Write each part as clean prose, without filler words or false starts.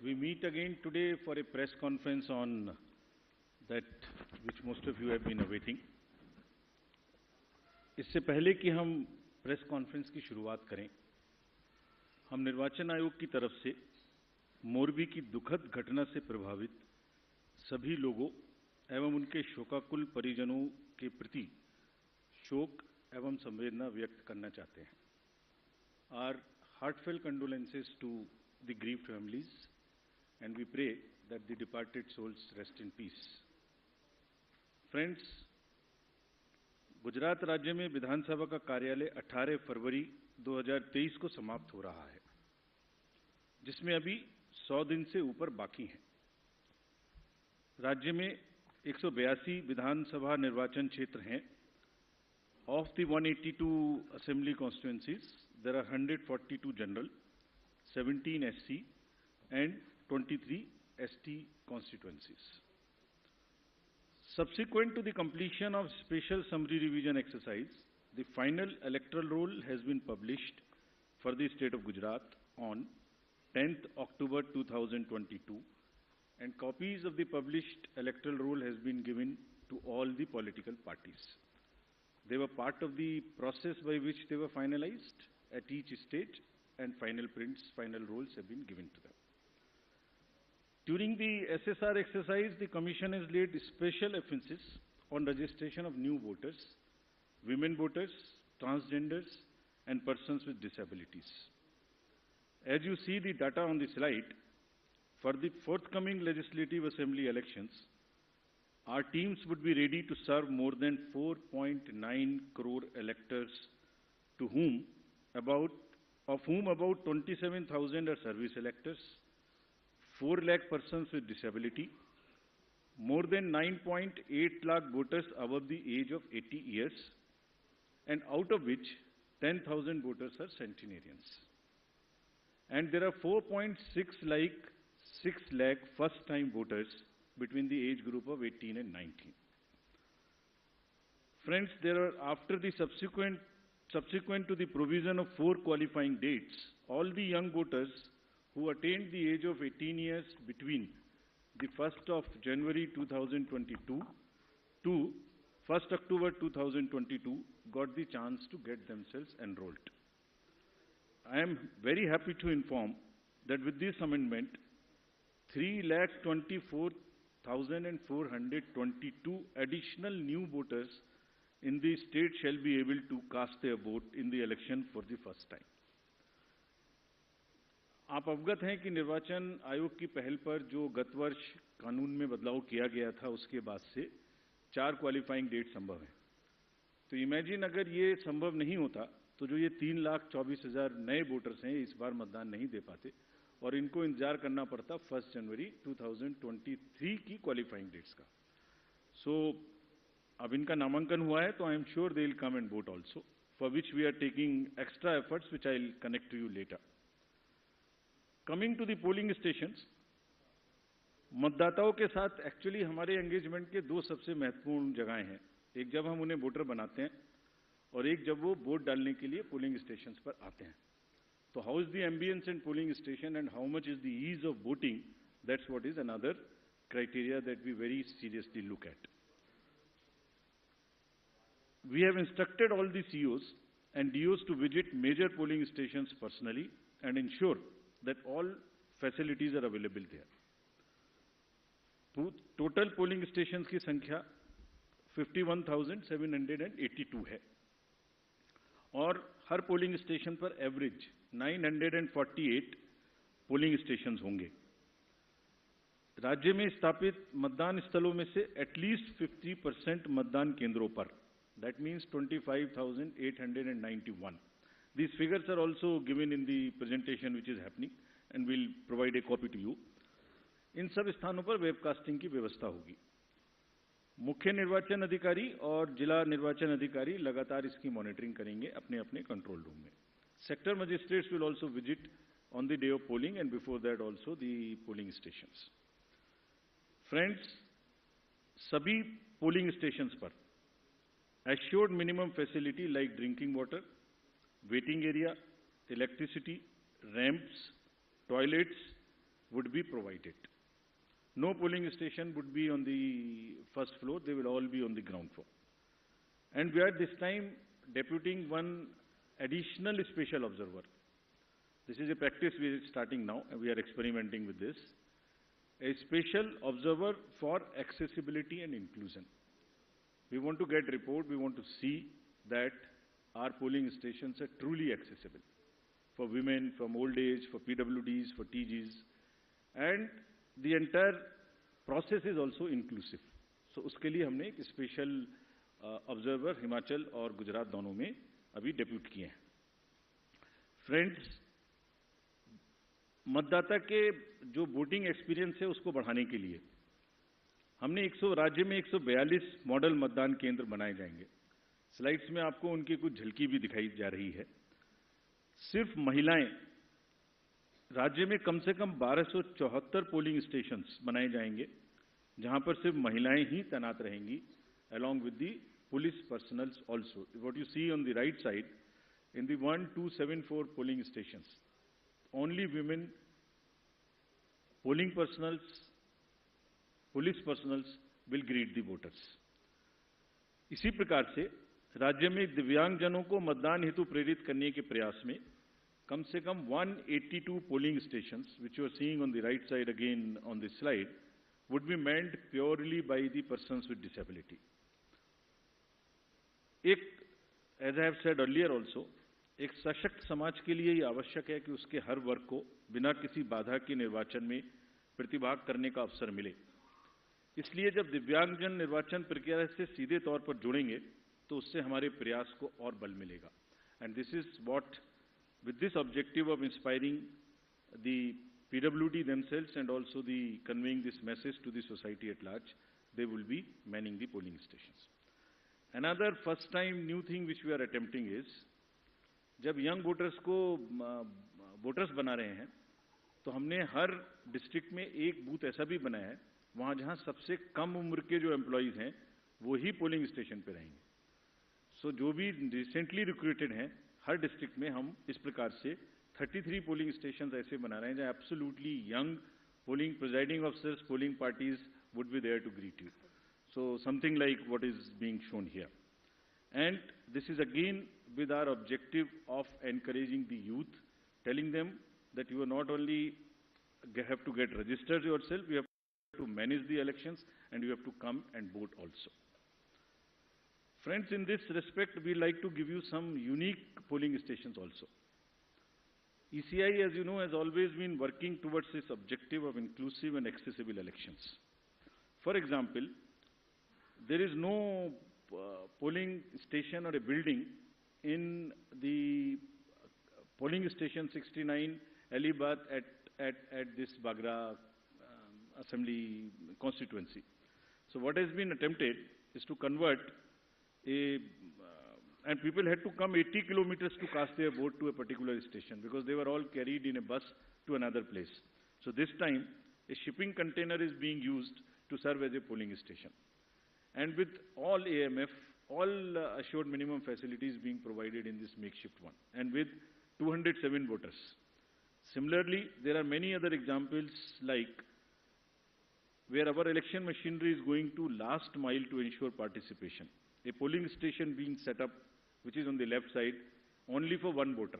We meet again today for a press conference on that which most of you have been awaiting. इससे पहले कि हम press conference की शुरुआत करें, हम निर्वाचन आयोग की तरफ से मोरबी की दुखद घटना से प्रभावित सभी लोगों एवं उनके शोकाकुल परिजनों के प्रति शोक एवं संवेदना व्यक्त करना चाहते हैं. Our heartfelt condolences to the grieved families, and we pray that the departed souls rest in peace. Friends, Gujarat राज्य में विधानसभा का कार्यालय 18 फरवरी 2023 को समाप्त हो रहा है, जिसमें अभी 100 दिन से ऊपर बाकी हैं. राज्य में 182 विधानसभा निर्वाचन क्षेत्र हैं. Of the 182 assembly constituencies, there are 142 general, 17 SC, and 23 ST constituencies. Subsequent to the completion of special summary revision exercise, the final electoral roll has been published for the state of Gujarat on 10th October 2022, and copies of the published electoral roll has been given to all the political parties. They were part of the process by which they were finalized at each stage, and final prints, final rolls have been given to them. During the SSR exercise, the Commission has laid special emphasis on registration of new voters, women voters, transgenders, and persons with disabilities. As you see the data on the slide, for the forthcoming Legislative Assembly elections, our teams would be ready to serve more than 4.9 crore electors, of whom about 27,000 are service electors, 4 lakh persons with disability, more than 9.8 lakh voters above the age of 80 years, and out of which 10,000 voters are centenarians. And there are 4.6 lakh first-time voters between the age group of 18 and 19. Friends, after the subsequent to the provision of 4 qualifying dates, all the young voters who attained the age of 18 years between the 1st of January 2022 to 1st October 2022 got the chance to get themselves enrolled. I am very happy to inform that with this amendment, 3,24,422 additional new voters in the state shall be able to cast their vote in the election for the first time. आप अवगत हैं कि निर्वाचन आयोग की पहल पर जो गत वर्ष कानून में बदलाव किया गया था, उसके बाद से 4 क्वालिफाइंग डेट संभव है. तो इमेजिन अगर ये संभव नहीं होता तो जो ये 3,24,000 नए वोटर्स हैं इस बार मतदान नहीं दे पाते और इनको इंतजार करना पड़ता 1 जनवरी 2023 की क्वालिफाइंग डेट्स का. सो अब इनका नामांकन हुआ है तो I am sure they will come and vote also, for which we are taking extra efforts which I will connect to you later. Coming to the polling stations, मतदाताओं के साथ एक्चुअली हमारे एंगेजमेंट के 2 सबसे महत्वपूर्ण जगहें हैं. एक जब हम उन्हें वोटर बनाते हैं और एक जब वो वोट डालने के लिए पोलिंग स्टेशंस पर आते हैं. So how is the ambience in polling station and how much is the ease of voting? That's what is another criteria that we very seriously look at. We have instructed all the COs and DOs to visit major polling stations personally and ensure that all facilities are available there. Total polling stations की संख्या 51,782 है और हर polling station पर average 948 polling stations होंगे. राज्य में स्थापित मतदान स्थलों में से एटलीस्ट 50% मतदान केंद्रों पर, that means 25,891. These figures are also given in the presentation which is happening and we'll provide a copy to you. इन सब स्थानों पर वेबकास्टिंग की व्यवस्था होगी. मुख्य निर्वाचन अधिकारी और जिला निर्वाचन अधिकारी लगातार इसकी मॉनिटरिंग करेंगे अपने अपने कंट्रोल रूम में. Sector magistrates will also visit on the day of polling and before that also the polling stations. Friends, सभी पोलिंग स्टेशंस पर assured minimum facility like drinking water, waiting area, electricity, ramps, toilets would be provided. No polling station would be on the first floor, they will all be on the ground floor. And we are this time deputing one additional special observer. This is a practice we are starting now, and we are experimenting with this. A special observer for accessibility and inclusion. We want to get report, we want to see that our polling stations are truly accessible for women, from old age, for PWDs, for TGs, and the entire process is also inclusive. So उसके लिए हमने एक special observer Himachal और गुजरात दोनों में अभी depute किए हैं. फ्रेंड्स, मतदाता के जो वोटिंग एक्सपीरियंस है उसको बढ़ाने के लिए हमने राज्य में 142 मॉडल मतदान केंद्र बनाए जाएंगे. स्लाइड्स में आपको उनकी कुछ झलकी भी दिखाई जा रही है. सिर्फ महिलाएं, राज्य में कम से कम 1274 पोलिंग स्टेशंस बनाए जाएंगे जहां पर सिर्फ महिलाएं ही तैनात रहेंगी, along with the police personnel also. What you see on the right side, in the 1274 polling stations, only women, polling personnel, police personnel will greet the voters. इसी प्रकार से राज्य में दिव्यांगजनों को मतदान हेतु प्रेरित करने के प्रयास में कम से कम 182 polling stations, which you are seeing on the right side again on this slide, would be manned purely by the persons with disability. As I have said earlier also, एक सशक्त समाज के लिए ये आवश्यक है कि उसके हर वर्ग को बिना किसी बाधा के निर्वाचन में प्रतिभाग करने का अवसर मिले. इसलिए जब दिव्यांगजन निर्वाचन प्रक्रिया से सीधे तौर पर जुड़ेंगे तो उससे हमारे प्रयास को और बल मिलेगा. And this is what, with this objective of inspiring the PWD themselves and also the conveying this message to the society at large, they will be manning the polling stations. Another first time new thing which we are attempting is, जब young voters को voters बना रहे हैं तो हमने हर district में एक booth ऐसा भी बनाया है वहां जहां सबसे कम उम्र के जो एम्प्लॉइज हैं वो ही पोलिंग स्टेशन पे रहेंगे. सो जो भी रिसेंटली रिक्रूटेड हैं हर डिस्ट्रिक्ट में हम इस प्रकार से 33 पोलिंग स्टेशन ऐसे बना रहे हैं जहां absolutely young polling presiding officers, polling parties would be there to greet you. So something like what is being shown here. And this is again with our objective of encouraging the youth, telling them that you are not only have to get registered yourself, you have to manage the elections and you have to come and vote also. Friends, in this respect, we like to give you some unique polling stations also. ECI, as you know, has always been working towards this objective of inclusive and accessible elections. For example, there is no polling station or a building in the polling station 69 Alibad at this Bagra assembly constituency. So what has been attempted is to convert and people had to come 80 kilometers to cast their vote to a particular station because they were all carried in a bus to another place. So this time a shipping container is being used to serve as a polling station. And with all AMF, all assured minimum facilities being provided in this makeshift one, and with 207 voters. Similarly, there are many other examples like where our election machinery is going to last mile to ensure participation. A polling station being set up, which is on the left side, only for one voter.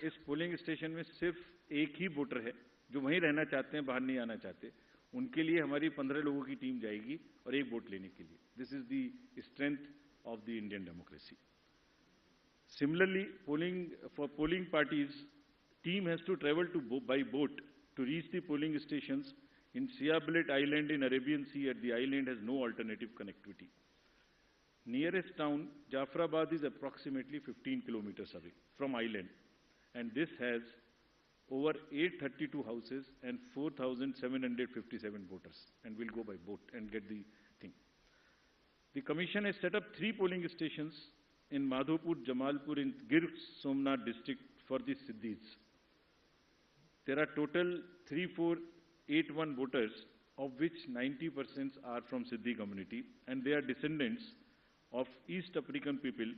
इस polling station में सिर्फ एक ही voter है जो वहीं रहना चाहते हैं, बाहर नहीं आना चाहते. उनके लिए हमारी 15 लोगों की टीम जाएगी और एक वोट लेने के लिए. This is the strength of the Indian democracy. Similarly, for polling parties, team has to travel by boat to reach the polling stations in Siabilet Island in Arabian Sea. At the island has no alternative connectivity. Nearest town, Jafrabad, is approximately 15 kilometers away from island, and this has over 832 houses and 4,757 voters, and will go by boat and get the thing. The Commission has set up 3 polling stations in Madhopur, Jamalpur in Gir Somnath district for the Siddhis. There are total 3481 voters, of which 90% are from Siddhi community, and they are descendants of East African people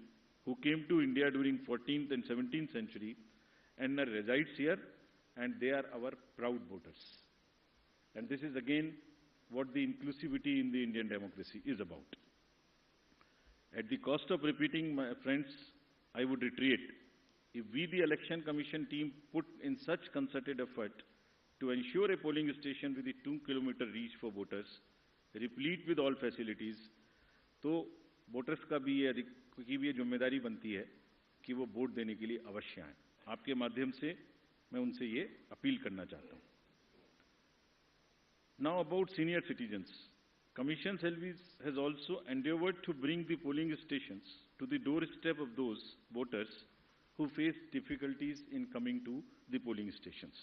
who came to India during 14th and 17th century and resides here and they are our proud voters. And this is again what the inclusivity in the Indian democracy is about. At the cost of repeating, my friends, I would reiterate, if we, the Election Commission team, put in such concerted effort to ensure a polling station with a 2-kilometer reach for voters, replete with all facilities, तो voters की भी ये जिम्मेदारी बनती है कि वो vote देने के लिए अवश्य आएं। आपके माध्यम से मैं उनसे ये अपील करना चाहता हूँ। Now about senior citizens. Commission has also endeavored to bring the polling stations to the doorstep of those voters who face difficulties in coming to the polling stations.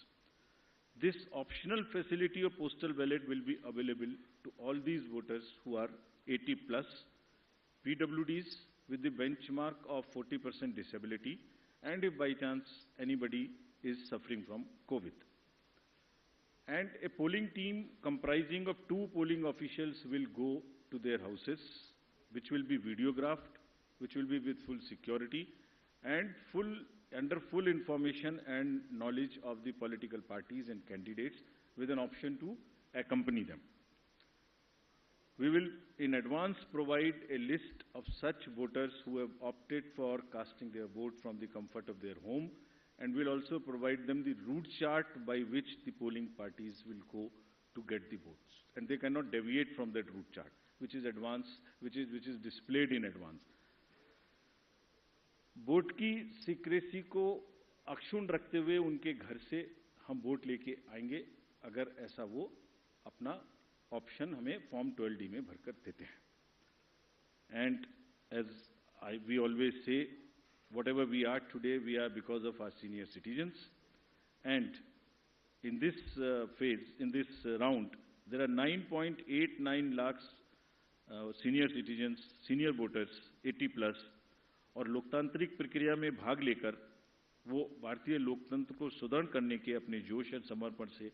This optional facility of postal ballot will be available to all these voters who are 80 plus, PWDs with the benchmark of 40% disability, and if by chance anybody is suffering from COVID. And a polling team comprising of 2 polling officials will go to their houses, which will be videographed, which will be with full security, and under full information and knowledge of the political parties and candidates, with an option to accompany them. We will in advance provide a list of such voters who have opted for casting their vote from the comfort of their home, and will also provide them the route chart by which the polling parties will go to get the votes. And they cannot deviate from that route chart, which is displayed in advance. Vote की secrecy को अक्षुण्ण रखते हुए उनके घर से हम vote लेके आएंगे, अगर ऐसा वो अपना ऑप्शन हमें फॉर्म 12D में भरकर देते हैं. And as we always say, whatever we are today, we are because of our senior citizens. And in this phase, in this round, there are 9.89 lakhs senior citizens, senior voters, 80 plus, और लोकतांत्रिक प्रक्रिया में भाग लेकर वो भारतीय लोकतंत्र को सुदृढ़ करने के अपने जोश और समर्पण से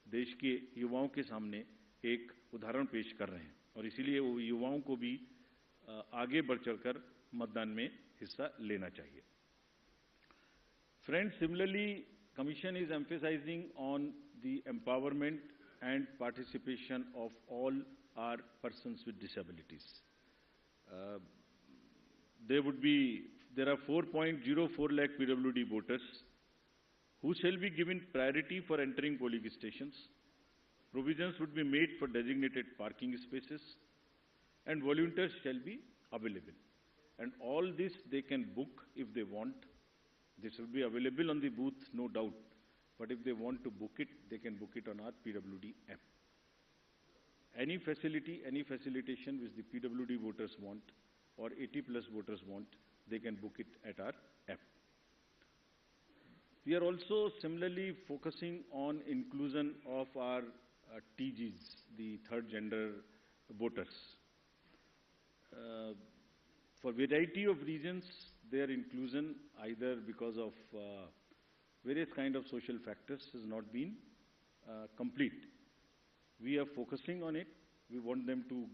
देश के युवाओं के सामने एक उदाहरण पेश कर रहे हैं, और इसीलिए वो युवाओं को भी आगे बढ़ चढ़कर मतदान में हिस्सा लेना चाहिए. Friends, similarly, Commission is emphasizing on the empowerment and participation of all our persons with disabilities. There are 4.04 lakh PWD voters who shall be given priority for entering polling stations. Provisions would be made for designated parking spaces, and volunteers shall be available. And all this they can book if they want. This will be available on the booth, no doubt. But if they want to book it, they can book it on our PWD app. Any facility, any facilitation which the PWD voters want or 80 plus voters want, they can book it at our app. We are also similarly focusing on inclusion of our TGs, the third gender voters. For variety of reasons, their inclusion, either because of various kind of social factors, has not been complete. We are focusing on it. We want them to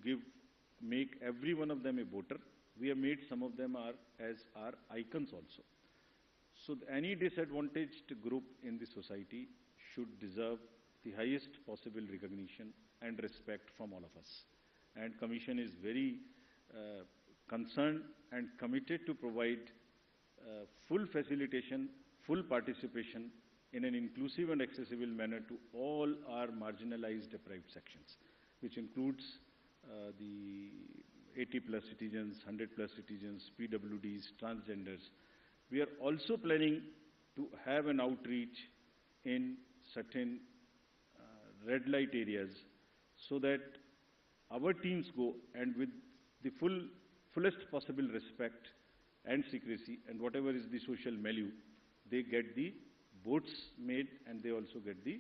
make every one of them a voter. We have made some of them as our icons also. So any disadvantaged group in the society should deserve the highest possible recognition and respect from all of us. And Commission is very concerned and committed to provide full facilitation, full participation in an inclusive and accessible manner to all our marginalized deprived sections, which includes the 80 plus citizens, 100 plus citizens, PWDs, transgenders. We are also planning to have an outreach in certain red light areas so that our teams go, and with the fullest possible respect and secrecy and whatever is the social milieu, they get the votes made and they also get the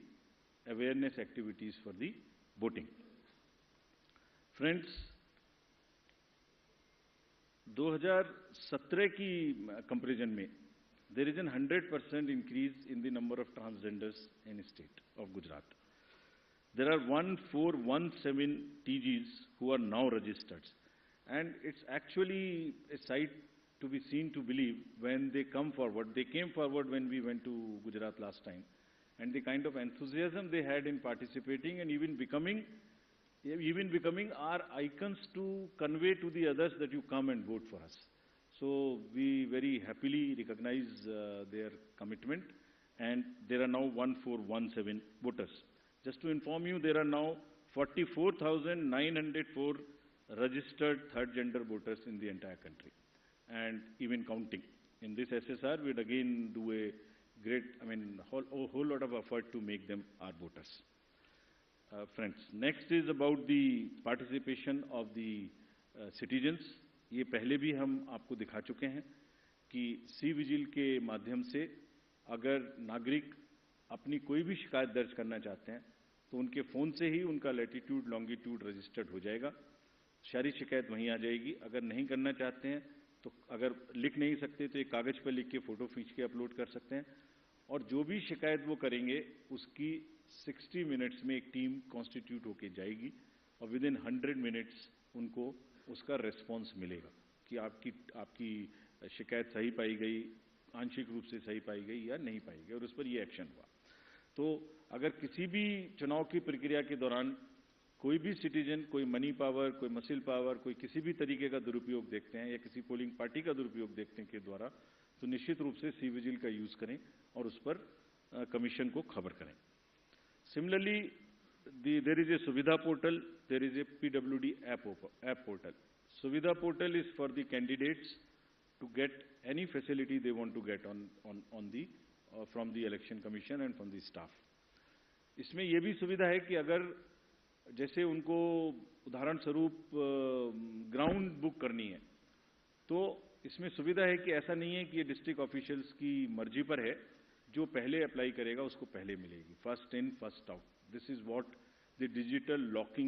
awareness activities for the voting. Friends, 2017 की comparison में there is a 100% increase in the number of transgenders in the state of Gujarat. There are 1417 TGs who are now registered, and it's actually a sight to be seen to believe when they come forward. They came forward when we went to Gujarat last time, and the kind of enthusiasm they had in participating and even becoming our icons to convey to the others that you come and vote for us. So we very happily recognize their commitment, and there are now 1417 voters. Just to inform you, there are now 44,904 registered third gender voters in the entire country, and even counting. In this SSR, we'd again do a great, whole lot of effort to make them our voters. Friends, next is about the participation of the citizens. ये पहले भी हम आपको दिखा चुके हैं कि C vigil के माध्यम से अगर नागरिक अपनी कोई भी शिकायत दर्ज करना चाहते हैं तो उनके फ़ोन से ही उनका लैटिट्यूड लॉन्गिट्यूड रजिस्टर्ड हो जाएगा, सारी शिकायत वहीं आ जाएगी। अगर नहीं करना चाहते हैं तो अगर लिख नहीं सकते तो एक कागज़ पर लिख के फ़ोटो खींच के अपलोड कर सकते हैं, और जो भी शिकायत वो करेंगे उसकी 60 मिनट्स में एक टीम कॉन्स्टिट्यूट होके जाएगी और विदिन 100 मिनट्स उनको उसका रेस्पॉन्स मिलेगा कि आपकी शिकायत सही पाई गई, आंशिक रूप से सही पाई गई या नहीं पाई गई, और उस पर ये एक्शन हुआ। तो अगर किसी भी चुनाव की प्रक्रिया के दौरान कोई भी सिटीजन कोई मनी पावर, कोई मसल पावर, कोई किसी भी तरीके का दुरुपयोग देखते हैं या किसी पोलिंग पार्टी का दुरुपयोग देखते हैं के द्वारा, तो निश्चित रूप से सी विजिल का यूज़ करें और उस पर कमीशन को खबर करें। Similarly, there is a Suvidha portal, there is a PWD app portal. Suvidha portal is for the candidates to get any facility they want to get from the election commission and from the staff. इसमें यह भी सुविधा है कि अगर जैसे उनको उदाहरण स्वरूप ग्राउंड बुक करनी है, तो इसमें सुविधा है कि ऐसा नहीं है कि ये डिस्ट्रिक्ट ऑफिशियल्स की मर्जी पर है, जो पहले अप्लाई करेगा उसको पहले मिलेगी, first in first out. This is what the digital lock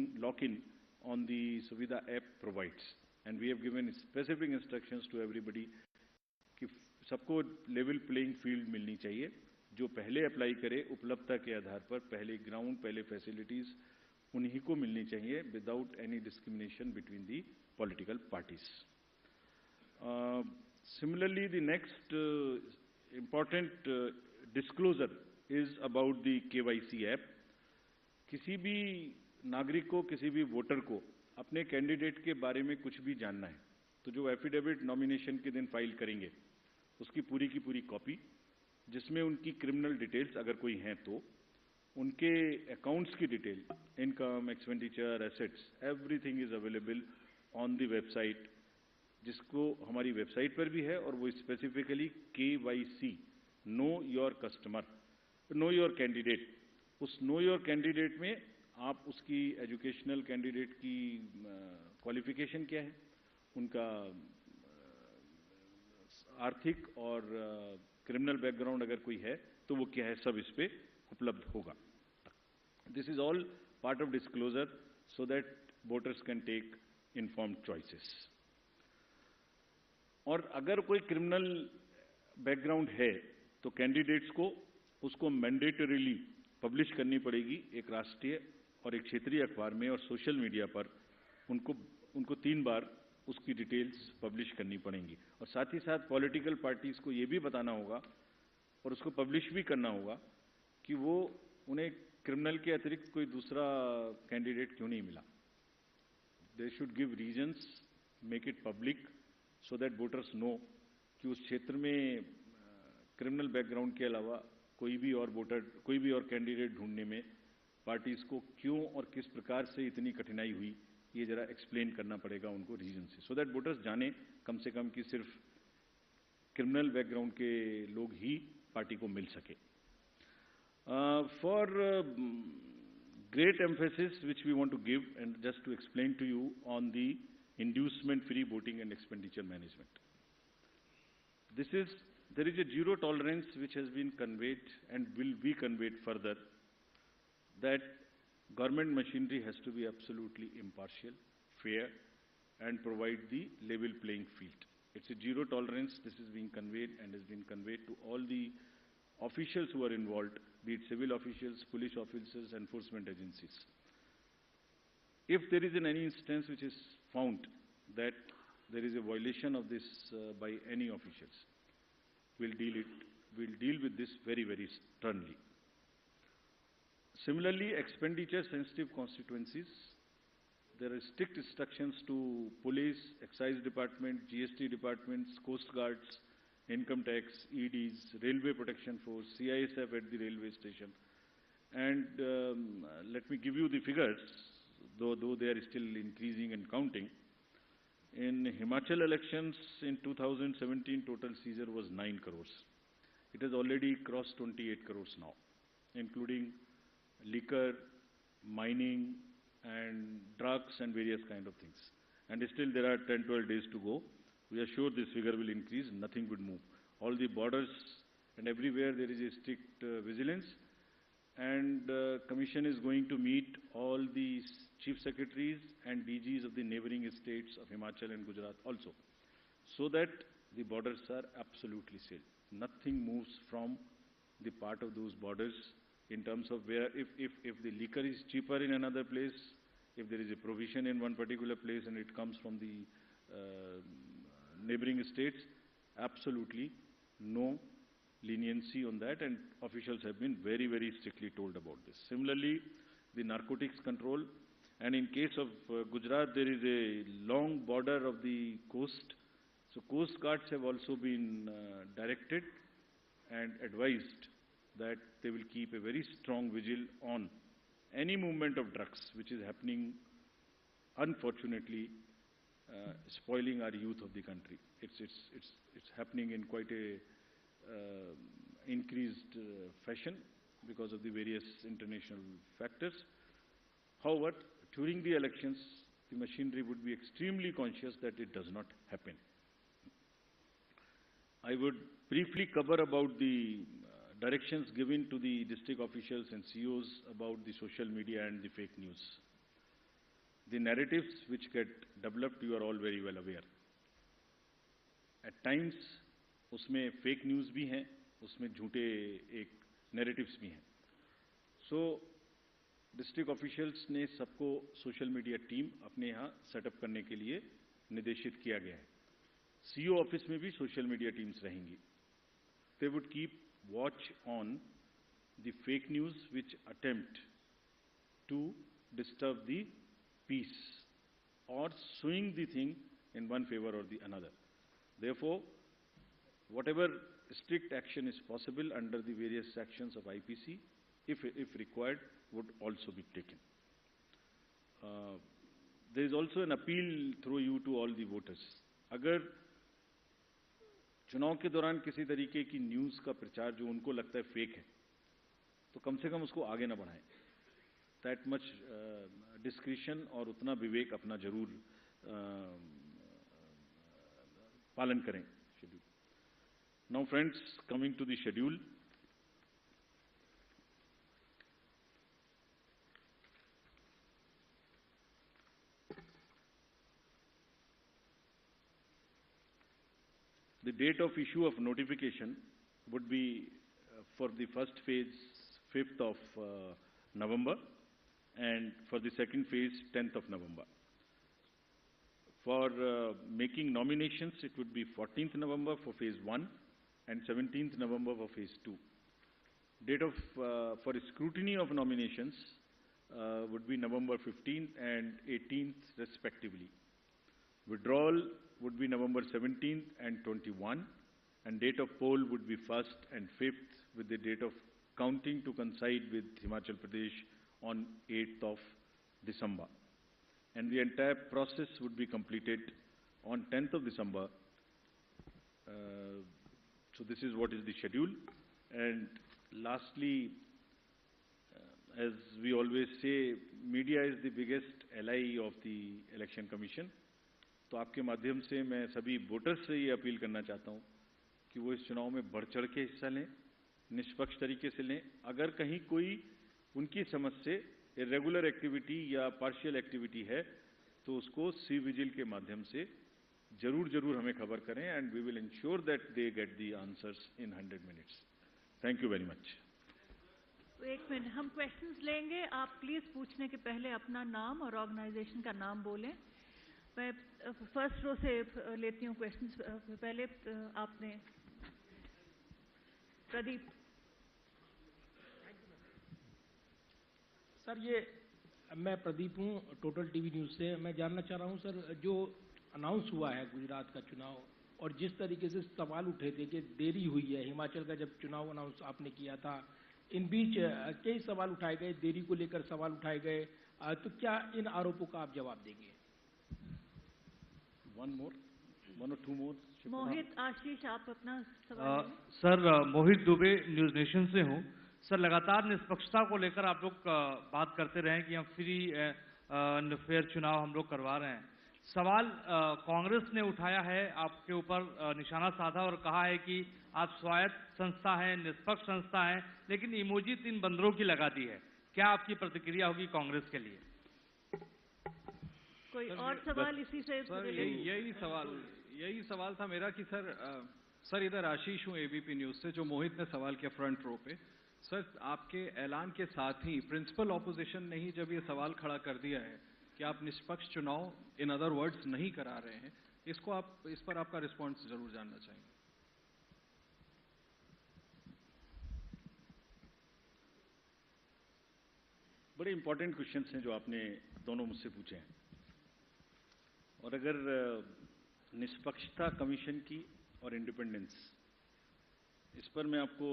in on the Suvidha app provides, and we have given specific instructions to everybody कि सबको लेवल प्लेइंग फील्ड मिलनी चाहिए। जो पहले अप्लाई करे उपलब्धता के आधार पर पहले ग्राउंड, पहले फैसिलिटीज उन्हीं को मिलनी चाहिए without any discrimination between the political parties. Similarly, the next important disclosure is about the KYC app. किसी भी नागरिक को, किसी भी वोटर को अपने कैंडिडेट के बारे में कुछ भी जानना है तो जो एफिडेविट नॉमिनेशन के दिन फाइल करेंगे उसकी पूरी की पूरी कॉपी, जिसमें उनकी क्रिमिनल डिटेल्स अगर कोई हैं तो उनके अकाउंट्स की detail, income, expenditure, assets, everything is available on the website, जिसको हमारी वेबसाइट पर भी है, और वो specifically KYC, know your customer, know your candidate. उस नो योर कैंडिडेट में आप उसकी एजुकेशनल कैंडिडेट की क्वालिफिकेशन क्या है, उनका आर्थिक और क्रिमिनल बैकग्राउंड अगर कोई है तो वो क्या है, सब इस पे उपलब्ध होगा। This is all part of disclosure so that voters can take informed choices. और अगर कोई क्रिमिनल बैकग्राउंड है तो कैंडिडेट्स को उसको मैंडेटरीली पब्लिश करनी पड़ेगी एक राष्ट्रीय और एक क्षेत्रीय अखबार में, और सोशल मीडिया पर उनको 3 बार उसकी डिटेल्स पब्लिश करनी पड़ेंगी। और साथ ही साथ पॉलिटिकल पार्टीज को ये भी बताना होगा और उसको पब्लिश भी करना होगा कि वो उन्हें क्रिमिनल के अतिरिक्त कोई दूसरा कैंडिडेट क्यों नहीं मिला। They should give reasons, make it public so that voters know कि उस क्षेत्र में क्रिमिनल बैकग्राउंड के अलावा कोई भी और कैंडिडेट ढूंढने में पार्टीज को क्यों और किस प्रकार से इतनी कठिनाई हुई, ये जरा एक्सप्लेन करना पड़ेगा उनको रीजन से, सो दैट वोटर्स जाने कम से कम कि सिर्फ क्रिमिनल बैकग्राउंड के लोग ही पार्टी को मिल सके। For great emphasis which we want to give, and just to explain to you on the inducement free voting and expenditure management. There is a zero tolerance which has been conveyed and will be conveyed further, that government machinery has to be absolutely impartial, fair, and provide the level playing field. It's a zero tolerance. This is being conveyed and has been conveyed to all the officials who are involved, be it civil officials, police officers, enforcement agencies. If there is any instance which is found that there is a violation of this by any officials, we'll deal with this very, very sternly. Similarly, expenditure-sensitive constituencies, there are strict instructions to police, excise department, GST departments, coast guards, income tax, EDs, railway protection force, CISF at the railway station. And let me give you the figures, though they are still increasing and counting. In Himachal elections in 2017, total seizure was 9 crores. It has already crossed 28 crores now, including liquor, mining, and drugs and various kind of things. And still there are 10-12 days to go. We are sure this figure will increase, nothing would move. All the borders and everywhere there is a strict vigilance. And Commission is going to meet all the Chief Secretaries and DGs of the neighboring states of Himachal and Gujarat also, so that the borders are absolutely safe. Nothing moves from the part of those borders in terms of where, if the liquor is cheaper in another place, if there is a provision in one particular place and it comes from the neighboring states, absolutely no leniency on that, and officials have been very, very strictly told about this. Similarly, the narcotics control, and in case of Gujarat, there is a long border of the coast, so coast guards have also been directed and advised that they will keep a very strong vigil on any movement of drugs which is happening, unfortunately, spoiling our youth of the country. It's happening in quite a increased fashion because of the various international factors. However, during the elections, the machinery would be extremely conscious that it does not happen. I would briefly cover about the directions given to the district officials and CEOs about the social media and the fake news. The narratives which get developed, you are all very well aware. At times, उसमें fake news भी हैं, उसमें झूठे एक narratives भी हैं. So, district officials ने सबको social media team अपने यहाँ setup करने के लिए निर्देशित किया गया है. CEO office में भी social media teams रहेंगी. They would keep watch on the fake news which attempt to disturb the peace or swing the thing in one favor or the another. Therefore, whatever strict action is possible under the various sections of IPC, if required, would also be taken. There is also an appeal through you to all the voters. अगर चुनाव के दौरान किसी तरीके की news का प्रचार जो उनको लगता है फेक है, तो कम से कम उसको आगे ना बढ़ाएं. That much discretion और उतना विवेक अपना जरूर पालन करें. Now friends, coming to the schedule. The date of issue of notification would be for the first phase 5th of November and for the second phase 10th of November. For making nominations, it would be 14th November for phase 1 and 17th November for phase 2. Date of for scrutiny of nominations would be November 15th and 18th respectively. Withdrawal would be November 17th and 21, and date of poll would be 1st and 5th, with the date of counting to coincide with Himachal Pradesh on 8th of December. And the entire process would be completed on 10th of December. So this is what is the schedule. And lastly, as we always say, media is the biggest ally of the Election Commission. तो आपके माध्यम से मैं सभी voters से ये appeal करना चाहता हूँ कि वो इस चुनाव में बढ़ चढ़ के हिस्सा लें, निष्पक्ष तरीके से लें. अगर कहीं कोई उनकी समझ से इरेगुलर एक्टिविटी या पार्शियल एक्टिविटी है तो उसको सी विजिल के माध्यम से जरूर हमें खबर करें, and we will ensure that they get the answers in 100 minutes. Thank you very much. एक मिनट, हम क्वेश्चंस लेंगे. आप प्लीज पूछने के पहले अपना नाम और ऑर्गेनाइजेशन का नाम बोलें. मैं फर्स्ट रो से लेती हूँ क्वेश्चंस. पहले आपने प्रदीप. सर ये मैं प्रदीप हूँ, टोटल टीवी न्यूज़ से। मैं जानना चाह रहा हूँ सर, जो अनाउंस हुआ है गुजरात का चुनाव और जिस तरीके से सवाल उठे थे कि देरी हुई है, हिमाचल का जब चुनाव अनाउंस आपने किया था, इन बीच कई सवाल उठाए गए, देरी को लेकर सवाल उठाए गए, तो क्या इन आरोपों का आप जवाब देंगे? वन और टू मोर। मोहित, आशीष, आप अपना सवाल सर, मोहित दुबे, न्यूज़ नेशन से हूँ। सर, लगातार निष्पक्षता को लेकर आप लोग बात करते रहे कि हम फ्री एंड फेयर चुनाव हम लोग करवा रहे हैं। सवाल कांग्रेस ने उठाया है, आपके ऊपर निशाना साधा और कहा है कि आप स्वायत्त संस्था हैं, निष्पक्ष संस्था हैं, लेकिन इमोजी 3 बंदरों की लगा दी है। क्या आपकी प्रतिक्रिया होगी कांग्रेस के लिए? कोई और सवाल इसी से? सर, यही सवाल था मेरा कि सर इधर आशीष हूँ एबीपी न्यूज से, जो मोहित ने सवाल किया फ्रंट रो पे। सर, आपके ऐलान के साथ ही प्रिंसिपल ऑपोजिशन ने ही जब ये सवाल खड़ा कर दिया है कि आप निष्पक्ष चुनाव, इन अदर वर्ड्स, नहीं करा रहे हैं, इस पर आपका रिस्पॉन्स जरूर जानना चाहेंगे। बड़े इंपॉर्टेंट क्वेश्चंस हैं जो आपने दोनों मुझसे पूछे हैं। और अगर निष्पक्षता कमीशन की और इंडिपेंडेंस, इस पर मैं आपको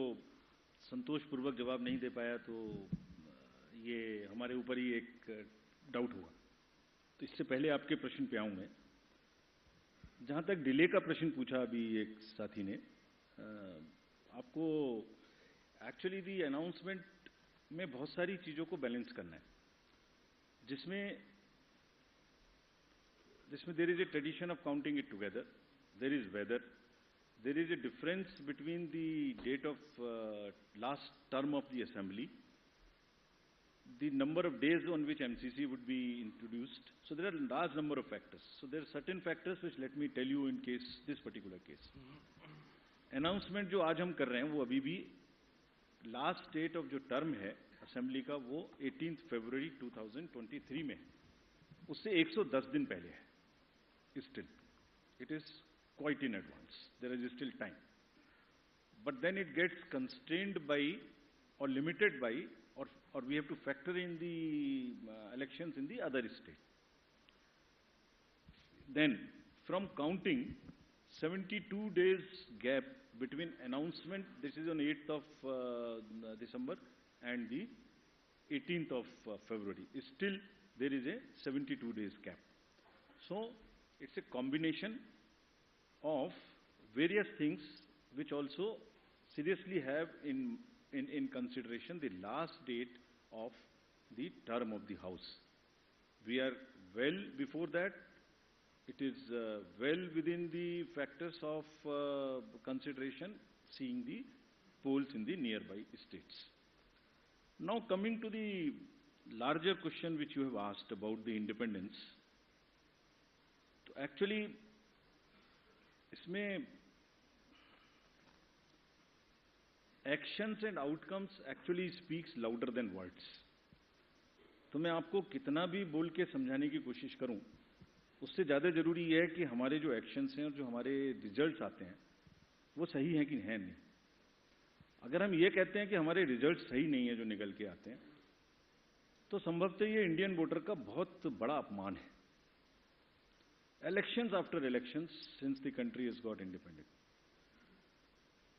संतोषपूर्वक जवाब नहीं दे पाया तो ये हमारे ऊपर ही एक डाउट हुआ। तो इससे पहले आपके प्रश्न पे आऊं मैं। जहां तक डिले का प्रश्न पूछा अभी एक साथी ने, आपको एक्चुअली दी अनाउंसमेंट में बहुत सारी चीजों को बैलेंस करना है, जिसमें there is a tradition of counting it together. There is weather. There is a difference between the date of last term of the assembly, the number of days on which MCC would be introduced. So there are a large number of factors. So there are certain factors which let me tell you in case, this particular case. Announcement जो आज हम कर रहे हैं वो अभी भी last date of जो टर्म है असेंबली का वो 18 फरवरी 2023 में है, उससे 110 दिन पहले है। Still, it is quite in advance. There is still time. But then it gets constrained by or limited by, or we have to factor in the elections in the other state. Then, from counting, 72 days gap between announcement, this is on 8th of December, and the 18th of February. Still, there is a 72 days gap. So, it's a combination of various things which also seriously have in consideration the last date of the term of the House. We are well before that. It is well within the factors of consideration, seeing the polls in the nearby states. Now coming to the larger question which you have asked about the independence, तो actually इसमें actions and outcomes actually speaks louder than words. तो मैं आपको कितना भी बोल के समझाने की कोशिश करूं, उससे ज़्यादा जरूरी यह है कि हमारे जो एक्शंस हैं और जो हमारे रिजल्ट्स आते हैं वो सही हैं कि हैं नहीं। अगर हम ये कहते हैं कि हमारे रिजल्ट सही नहीं है जो निकल के आते हैं, तो संभवतः ये इंडियन वोटर का बहुत बड़ा अपमान है। Elections after elections, since the country has got independent,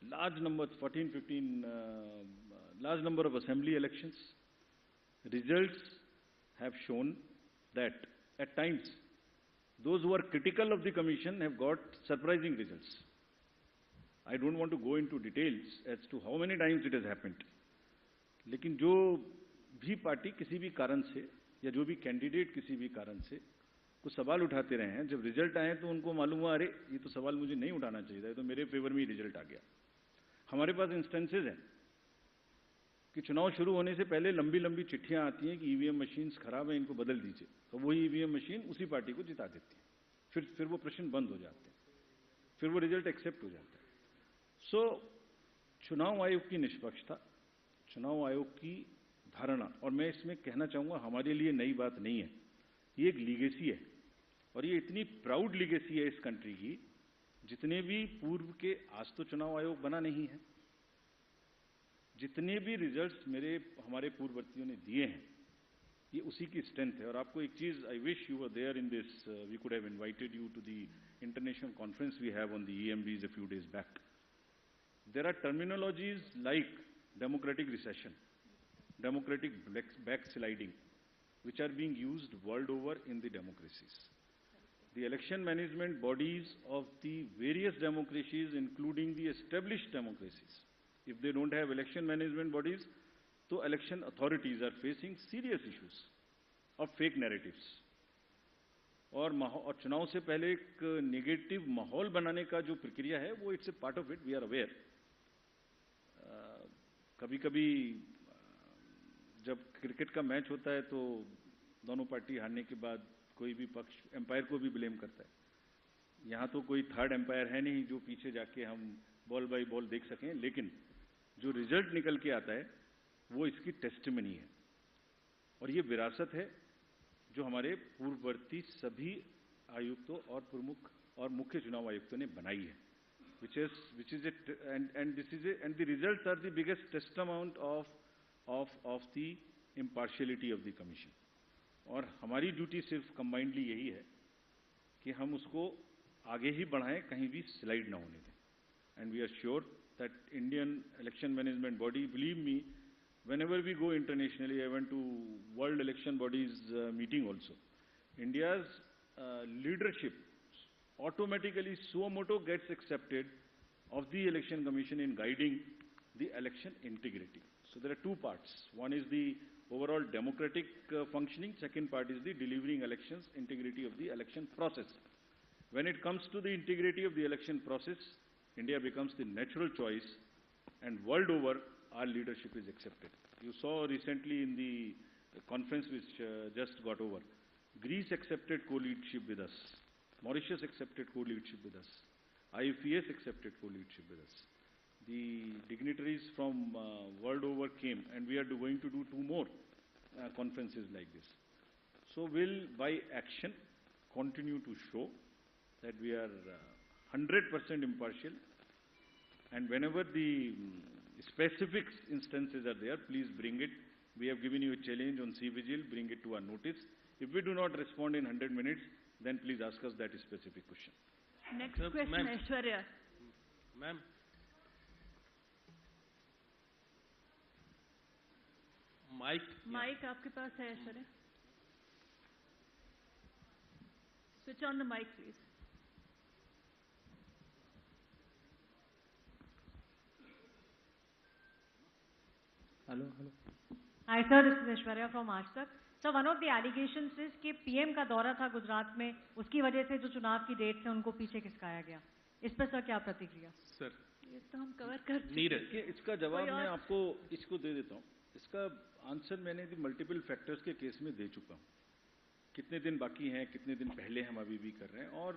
large number, 14, 15, large number of assembly elections, results have shown that at times those who are critical of the commission have got surprising results. I don't want to go into details as to how many times it has happened. लेकिन जो भी party किसी भी कारण से या जो भी कैंडिडेट किसी भी कारण से कुछ सवाल उठाते रहे हैं, जब रिजल्ट आए तो उनको मालूम हुआ अरे ये तो सवाल मुझे नहीं उठाना चाहिए था, ये तो मेरे फेवर में ही रिजल्ट आ गया। हमारे पास इंस्टेंसेज हैं कि चुनाव शुरू होने से पहले लंबी लंबी चिट्ठियां आती हैं कि ईवीएम मशीन्स खराब हैं, इनको बदल दीजिए, तो वही ईवीएम मशीन उसी पार्टी को जिता देती है। फिर वो प्रश्न बंद हो जाते हैं, फिर वो रिजल्ट एक्सेप्ट हो जाता है। सो चुनाव आयोग की निष्पक्षता, चुनाव आयोग की धारणा, और मैं इसमें कहना चाहूंगा हमारे लिए नई बात नहीं है, ये एक लीगेसी है और ये इतनी प्राउड लीगेसी है इस कंट्री की, जितने भी पूर्व के, आज तो चुनाव आयोग बना नहीं है, जितने भी रिजल्ट्स हमारे पूर्ववर्तियों ने दिए हैं ये उसी की स्ट्रेंथ है। और आपको एक चीज, I wish you were there in this, we could have invited you to the international conference we have on the EMBs a few days back. There are terminologies like democratic recession, democratic backsliding, which are being used world over in the democracies. The election management bodies of the various democracies, including the established democracies, if they don't have election management bodies, तो election authorities are facing serious issues of fake narratives. और चुनाव से पहले एक negative माहौल बनाने का जो प्रक्रिया है वो it's a part of it, we are aware. कभी कभी जब क्रिकेट का मैच होता है तो दोनों पार्टी हारने के बाद कोई भी पक्ष एम्पायर को भी ब्लेम करता है। यहाँ तो कोई थर्ड एम्पायर है नहीं जो पीछे जाके हम बॉल बाय बॉल देख सकें, लेकिन जो रिजल्ट निकल के आता है वो इसकी टेस्टिमनी है। और ये विरासत है जो हमारे पूर्ववर्ती सभी आयुक्तों और प्रमुख और मुख्य चुनाव आयुक्तों ने बनाई है, which is and the results are the biggest testament of the impartiality of the commission. और हमारी ड्यूटी सिर्फ कंबाइंडली यही है कि हम उसको आगे ही बढ़ाएं, कहीं भी स्लाइड ना होने दें। And we are sure that Indian election management body, believe me, whenever we go internationally, I went to World Election Bodies meeting also, India's leadership automatically suo moto gets accepted of the Election Commission in guiding the election integrity. So there are two parts. One is the overall democratic functioning. Second part is the delivering elections, integrity of the election process. When it comes to the integrity of the election process, India becomes the natural choice, and world over, our leadership is accepted. You saw recently in the conference which just got over, Greece accepted co-leadership with us. Mauritius accepted co-leadership with us. IFES accepted co-leadership with us. The dignitaries from world over came, and we are going to do 2 more conferences like this. So we'll, by action, continue to show that we are 100% impartial, and whenever the specific instances are there, please bring it. We have given you a challenge on C-Vigil, bring it to our notice. If we do not respond in 100 minutes, then please ask us that specific question. Next question, Aishwarya. Ma'am. Mic आपके पास है Aishwarya? Switch on the mic, please. Hello. Hi sir, this is Aishwarya from Aaj Tak. So one of the allegations is कि PM का दौरा था गुजरात में, उसकी वजह से जो चुनाव की डेट है उनको पीछे खिसकाया गया। इस पर सर क्या प्रतिक्रिया? सर, ये तो हम कवर कर चुके हैं। इसका जवाब मैं आपको इसको दे देता हूँ। इसका आंसर मैंने मल्टीपल फैक्टर्स के केस में दे चुका हूँ। कितने दिन बाकी हैं, कितने दिन पहले हम अभी भी कर रहे हैं। और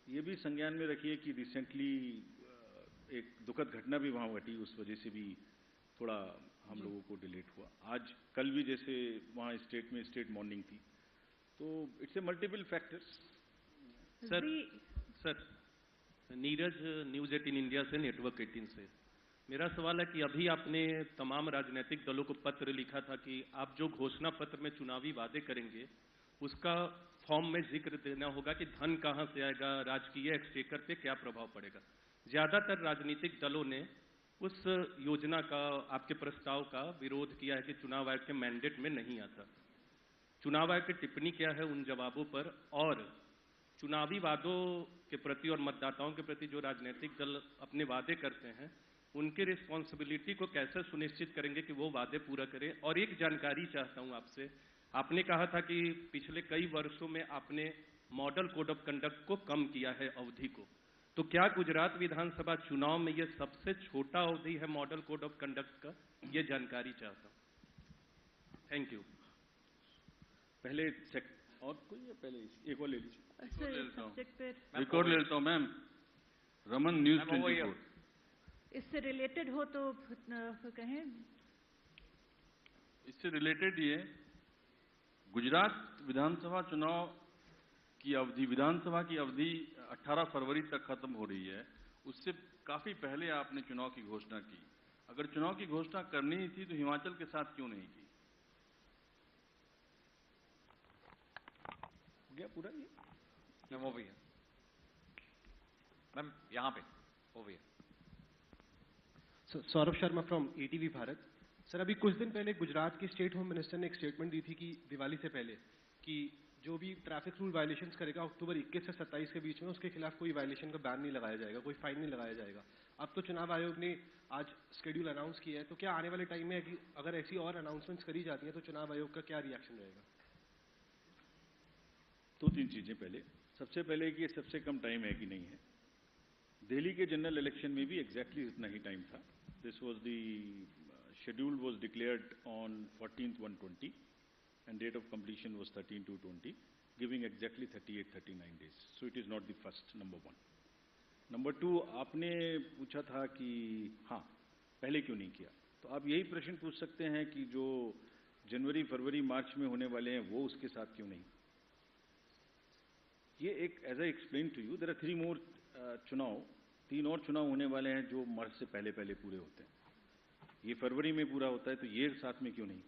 ये भी संज्ञान में रखिए कि रिसेंटली एक दुखद घटना भी वहाँ घटी, उस वजह से भी थोड़ा हम लोगों को डिलेट हुआ। आज कल भी जैसे वहाँ स्टेट में स्टेट मॉर्निंग थी, तो it's a multiple factors. Sir Neeraj, news 18 India से, नेटवर्क 18 से। मेरा सवाल है कि अभी आपने तमाम राजनीतिक दलों को पत्र लिखा था कि आप जो घोषणा पत्र में चुनावी वादे करेंगे उसका फॉर्म में जिक्र देना होगा कि धन कहां से आएगा, राजकीय एक्सचेकर पे क्या प्रभाव पड़ेगा। ज्यादातर राजनीतिक दलों ने उस योजना का, आपके प्रस्ताव का विरोध किया है कि चुनाव आयोग के मैंडेट में नहीं आता। चुनाव आयोग की टिप्पणी क्या है उन जवाबों पर, और चुनावी वादों के प्रति और मतदाताओं के प्रति जो राजनीतिक दल अपने वादे करते हैं उनके रिस्पॉन्सिबिलिटी को कैसे सुनिश्चित करेंगे कि वो वादे पूरा करें। और एक जानकारी चाहता हूं आपसे, आपने कहा था कि पिछले कई वर्षों में आपने मॉडल कोड ऑफ कंडक्ट को कम किया है अवधि को, तो क्या गुजरात विधानसभा चुनाव में यह सबसे छोटा अवधि है मॉडल कोड ऑफ कंडक्ट का? ये जानकारी चाहता हूं। Thank you. पहले और कोई है? पहले एक और ले लीजिए। रिकॉर्ड ले लेता हूँ मैम। रमन, न्यूज़ 24। इससे रिलेटेड हो तो कहें। इससे रिलेटेड ये गुजरात विधानसभा चुनाव की अवधि, विधानसभा की अवधि 18 फरवरी तक खत्म हो रही है। उससे काफी पहले आपने चुनाव की घोषणा की। अगर चुनाव की घोषणा करनी ही थी तो हिमाचल के साथ क्यों नहीं की? हो गया पूरा ये? Ma'am over here. मैम यहाँ पे over here. Saurabh Sharma from ATV Bharat. Sir, अभी कुछ दिन पहले गुजरात के स्टेट होम मिनिस्टर ने एक स्टेटमेंट दी थी कि दिवाली से पहले कि जो भी ट्रैफिक रूल वायलेशंस करेगा अक्टूबर 21 से 27 के बीच में उसके खिलाफ कोई वायलेशन का बैन नहीं लगाया जाएगा, कोई फाइन नहीं लगाया जाएगा। अब तो चुनाव आयोग ने आज शेड्यूल अनाउंस किया है, तो क्या आने वाले टाइम में अगर ऐसी और अनाउंसमेंट्स करी जाती हैं तो चुनाव आयोग का क्या रिएक्शन रहेगा? दो तीन चीजें। पहले सबसे पहले कि ये सबसे कम टाइम है कि नहीं है। दिल्ली के जनरल इलेक्शन में भी एग्जैक्टली इतना ही टाइम था। This was the schedule was declared on 14/1/20 and date of completion was 13/2/20, giving exactly 38-39 days. So it is not the first, number one. Number two, आपने पूछा था कि हाँ पहले क्यों नहीं किया, तो आप यही प्रश्न पूछ सकते हैं कि जो जनवरी फरवरी मार्च में होने वाले हैं वो उसके साथ क्यों नहीं। ये एक, as I explain to you, there are 3 more चुनाव, 3 और चुनाव होने वाले हैं जो मार्च से पहले पहले पूरे होते हैं। ये फरवरी में पूरा होता है तो ये साथ में क्यों नहीं।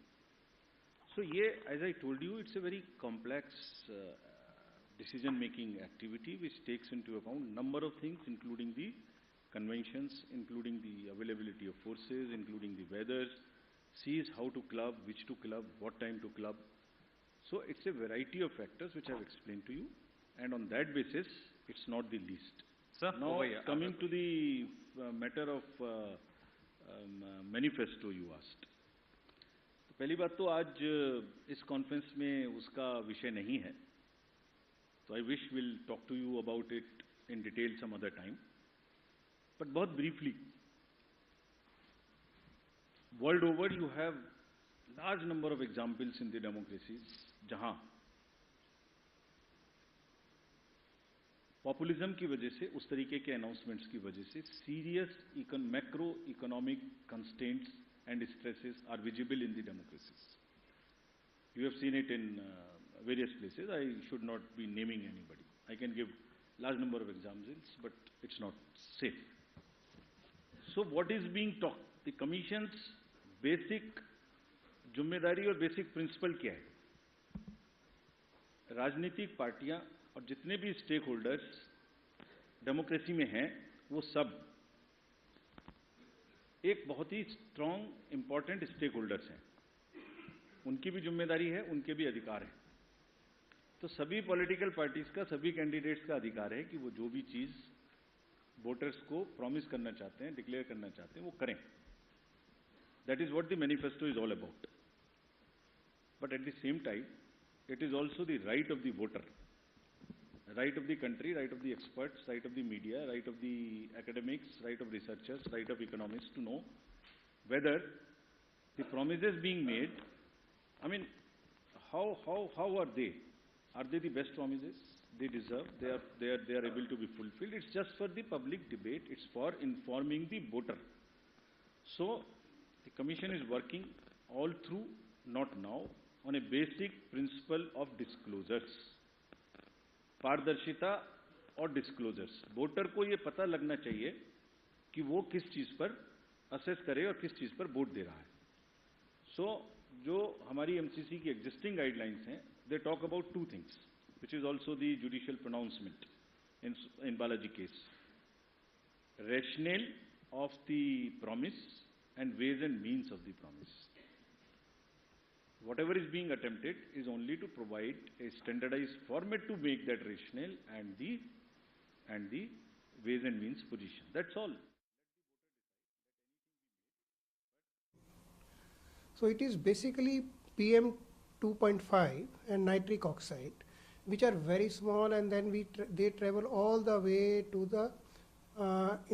सो ये, as I told you, it's a very complex decision making activity which takes into account number of things, including the conventions, including the availability of forces, including the weather, sees how to club, which to club, what time to club. So it's a variety of factors which I have explained to you, and on that basis it's not the least. Sir, now over here, coming to the matter of manifesto you asked. तो पहली बात तो आज इस conference में उसका विषय नहीं है, तो I wish will talk to you about it in detail some other time, but बहुत briefly, world over you have large number of examples in the democracies जहां पॉपुलिज्म की वजह से, उस तरीके के अनाउंसमेंट्स की वजह से serious macro economic constants and stresses are visible in the democracies. You have seen it in various places. I should not be naming anybody. I can give large number of examples, but it's not safe. So what is being talk, the commission's basic जिम्मेदारी और basic principle क्या है। राजनीतिक पार्टियां और जितने भी stake holders democracy में हैं, वो सब एक बहुत ही स्ट्रांग इंपॉर्टेंट स्टेक होल्डर्स हैं। उनकी भी जिम्मेदारी है, उनके भी अधिकार हैं। तो सभी पॉलिटिकल पार्टीज का, सभी कैंडिडेट्स का अधिकार है कि वो जो भी चीज वोटर्स को प्रॉमिस करना चाहते हैं, डिक्लेयर करना चाहते हैं, वो करें। That is what the manifesto is all about. But at the same time it is also the right of the voter, right of the country, right of the experts, right of the media, right of the academics, right of researchers, right of economists to know whether the promises being made, I mean, how are they? Are they the best promises they deserve? They are able to be fulfilled. It's just for the public debate. It's for informing the voter. So the commission is working all through, not now, on a basic principle of disclosures, पारदर्शिता और disclosures. Voter को ये पता लगना चाहिए कि वो किस चीज पर असेस करे और किस चीज पर वोट दे रहा है। सो जो हमारी एमसीसी की एग्जिस्टिंग गाइडलाइंस हैं, they talk about 2 things, which is also the judicial pronouncement in Balaji case. Rationale of the promise and ways and means of the promise. Whatever is being attempted is only to provide a standardized format to make that rationale and the ways and means position. That's all. So it is basically PM 2.5 and nitric oxide, which are very small, and then they travel all the way to the